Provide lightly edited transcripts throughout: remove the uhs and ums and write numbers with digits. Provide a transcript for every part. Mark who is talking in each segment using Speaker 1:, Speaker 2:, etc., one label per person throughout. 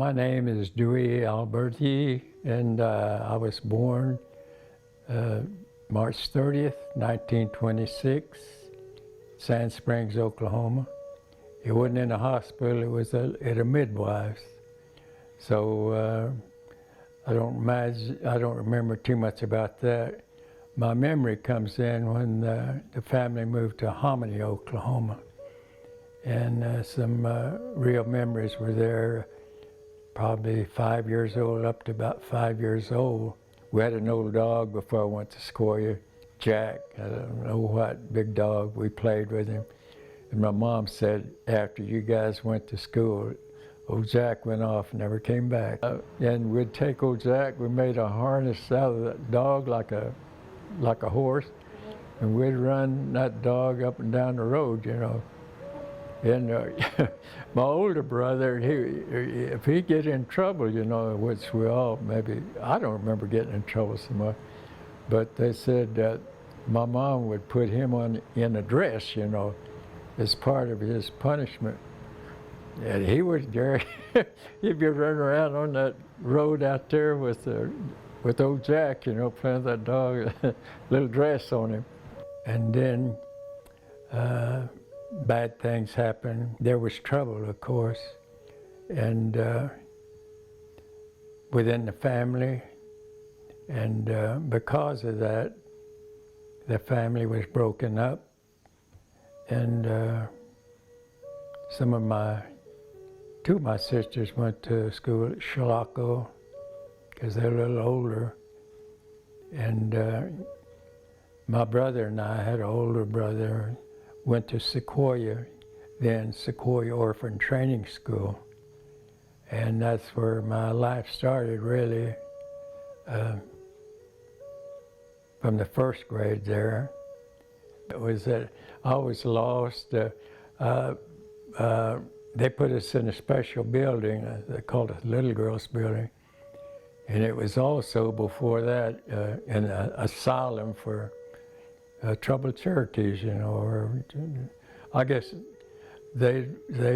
Speaker 1: My name is Dewey Alberty, and I was born March 30th, 1926, Sand Springs, Oklahoma. It wasn't in a hospital, it was at a midwife's. So I don't remember too much about that. My memory comes in when the family moved to Hominy, Oklahoma. And some real memories were there, probably 5 years old, up to about 5 years old. We had an old dog before I went to Sequoyah, Jack. I don't know what, big dog. We played with him. And my mom said, after you guys went to school, old Jack went off and never came back. And we'd take old Jack, we made a harness out of that dog like a horse, and we'd run that dog up and down the road, you know. And my older brother, if he get in trouble, you know, which we all maybe, I don't remember getting in trouble so much, but they said that my mom would put him in a dress, you know, as part of his punishment. And he was Gary. He'd be running around on that road out there with old Jack, you know, playing that dog, little dress on him. And then bad things happened. There was trouble, of course, and within the family, and because of that, the family was broken up, and two of my sisters went to school at Cherokee because they're a little older, and my brother and I had an older brother, went to Sequoyah, then Sequoyah Orphan Training School. And that's where my life started, really, from the first grade there. It was that I was lost. They put us in a special building, they called it Little Girls Building. And it was also, before that, an asylum for troubled Cherokees, you know, or I guess they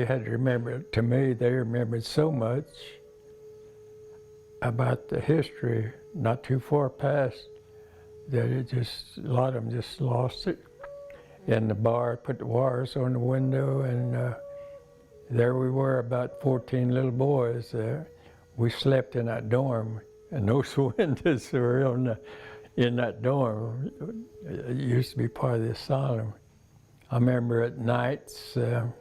Speaker 1: had to remember, to me, they remembered so much about the history, not too far past, that a lot of them just lost it. And the bar put the wires on the window, and there we were, about 14 little boys. We slept in that dorm, and those windows were in that dorm. It used to be part of the asylum. I remember at nights, we'd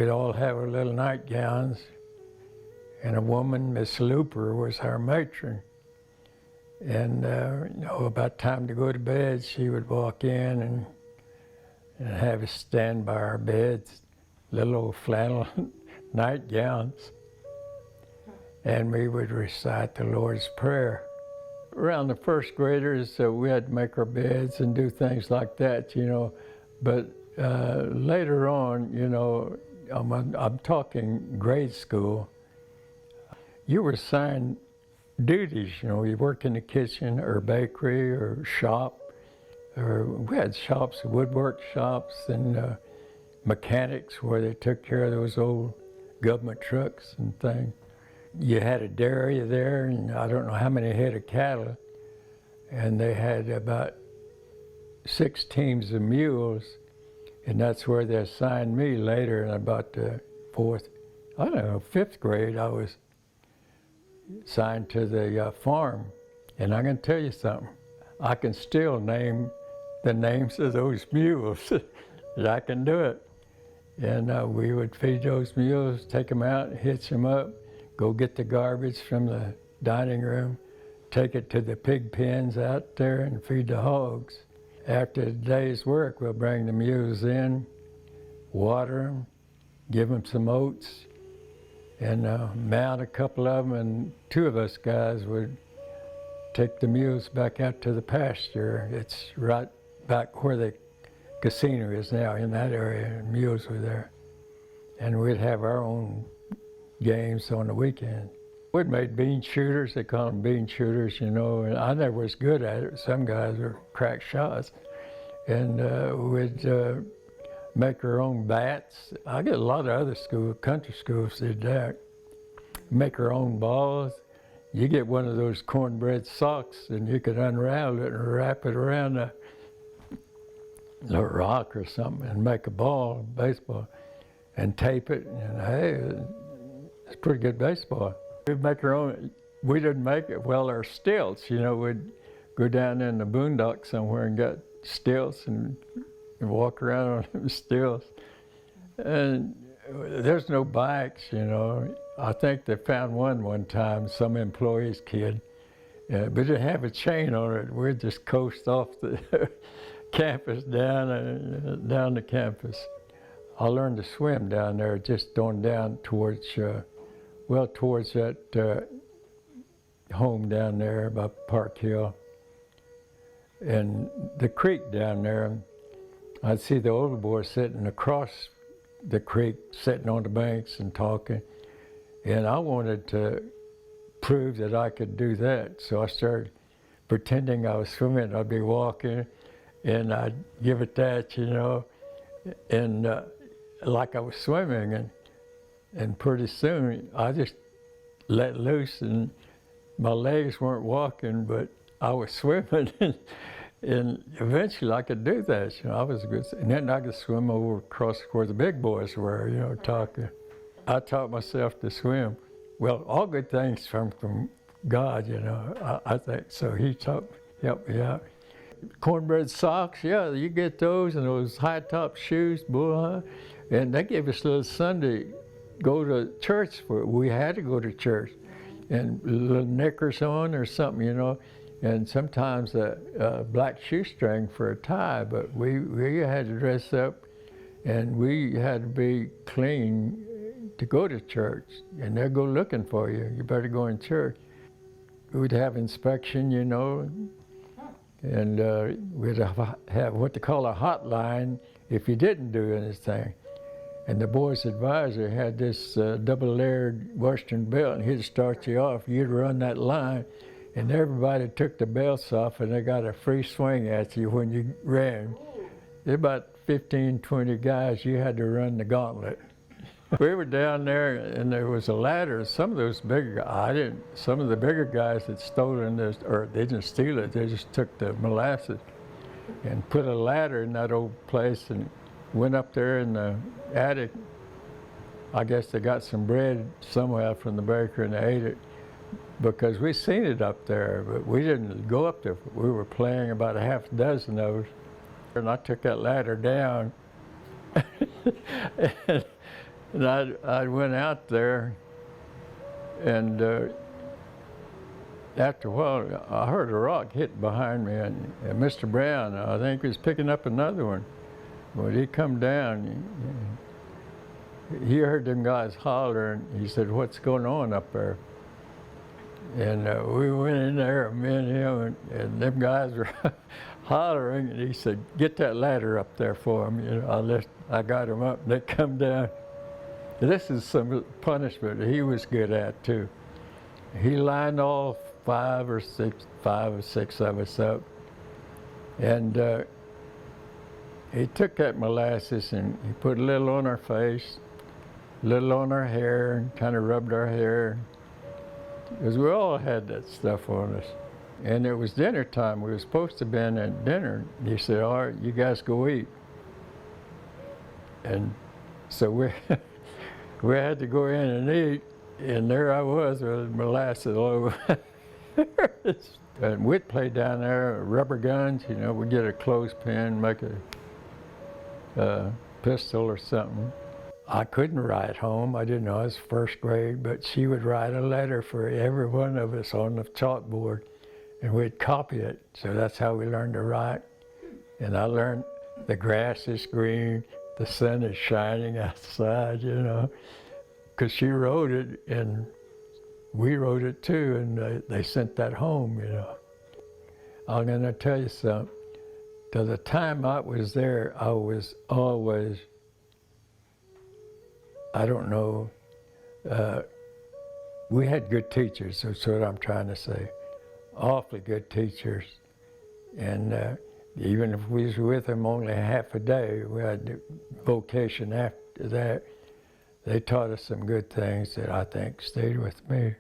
Speaker 1: all have our little nightgowns, and a woman, Miss Looper, was our matron. And you know, about time to go to bed, she would walk in and have us stand by our beds, little old flannel nightgowns, and we would recite the Lord's Prayer. Around the first graders, we had to make our beds and do things like that, you know. But later on, you know, I'm talking grade school, you were assigned duties, you know. You work in the kitchen or bakery or shop, or we had shops, woodwork shops, and mechanics where they took care of those old government trucks and things. You had a dairy there, and I don't know how many head of cattle, and they had about 6 teams of mules, and that's where they assigned me later. In about the fifth grade, I was assigned to the farm. And I'm going to tell you something, I can still name the names of those mules. I can do it. And we would feed those mules, take them out, hitch them up, go get the garbage from the dining room, take it to the pig pens out there and feed the hogs. After the day's work, we'll bring the mules in, water them, give them some oats, and mount a couple of them, and 2 of us guys would take the mules back out to the pasture. It's right back where the casino is now, in that area, and mules were there. And we'd have our own games on the weekend. We'd made bean shooters, they call them bean shooters, you know, and I never was good at it. Some guys were crack shots. And we'd make her own bats. I get a lot of other country schools did that. Make her own balls. You get one of those cornbread socks and you could unravel it and wrap it around a rock or something and make a ball, baseball, and tape it, and hey, it's pretty good baseball. We'd make our own. We didn't make it. Well, our stilts, you know, we'd go down in the boondocks somewhere and get stilts and walk around on them stilts. And there's no bikes, you know. I think they found one time, some employee's kid, but it didn't have a chain on it. We'd just coast off the campus down the campus. I learned to swim down there, just on down towards, towards that home down there by Park Hill. And the creek down there, I'd see the older boys sitting across the creek, sitting on the banks and talking. And I wanted to prove that I could do that. So I started pretending I was swimming. I'd be walking and I'd give it that, you know, and like I was swimming. And pretty soon I just let loose and my legs weren't walking, but I was swimming. And eventually I could do that. You know, I was a good, and then I could swim over across where the big boys were, you know, talking. I taught myself to swim. Well, all good things come from God, you know, I think. So he helped me out. Cornbread socks, yeah, you get those, and those high-top shoes, boy. And they gave us a little Sunday, go to church. We had to go to church. And little knickers on or something, you know. And sometimes a black shoestring for a tie, but we had to dress up, and we had to be clean to go to church, and they'll go looking for you. You better go in church. We'd have inspection, you know, and we'd have what they call a hotline if you didn't do anything. And the boys' advisor had this double-layered Western belt, and he'd start you off. You'd run that line, and everybody took the belts off, and they got a free swing at you when you ran. There were about 15, 20 guys. You had to run the gauntlet. We were down there, and there was a ladder. Some of those bigger guys, some of the bigger guys had stolen this, or they didn't steal it, they just took the molasses and put a ladder in that old place and went up there in the attic. I guess they got some bread somewhere from the baker and they ate it, because we seen it up there, but we didn't go up there. We were playing about a half dozen of those, and I took that ladder down. And I went out there, and after a while, I heard a rock hit behind me, and Mr. Brown, I think, was picking up another one. When he come down, he heard them guys holler, and he said, "What's going on up there?" And we went in there, me and him, and them guys were hollering, and he said, "Get that ladder up there for him." You know, I got him up, and they come down. This is some punishment he was good at too. He lined all five or six of us up, and he took that molasses and he put a little on our face, a little on our hair, and kind of rubbed our hair, because we all had that stuff on us. And it was dinner time. We were supposed to have been at dinner. He said, "All right, you guys go eat." And so we had to go in and eat, and there I was with molasses all over. And we'd play down there, rubber guns, you know, we'd get a clothespin, make a pistol or something. I couldn't write home. I didn't know, I was first grade, but she would write a letter for every one of us on the chalkboard, and we'd copy it. So that's how we learned to write. And I learned the grass is green, the sun is shining outside, you know, because she wrote it, and we wrote it too, and they sent that home, you know. I'm going to tell you something. To the time I was there, I was always, I don't know, we had good teachers, that's what I'm trying to say. Awfully good teachers. And even if we was with them only half a day, we had vocation after that. They taught us some good things that I think stayed with me.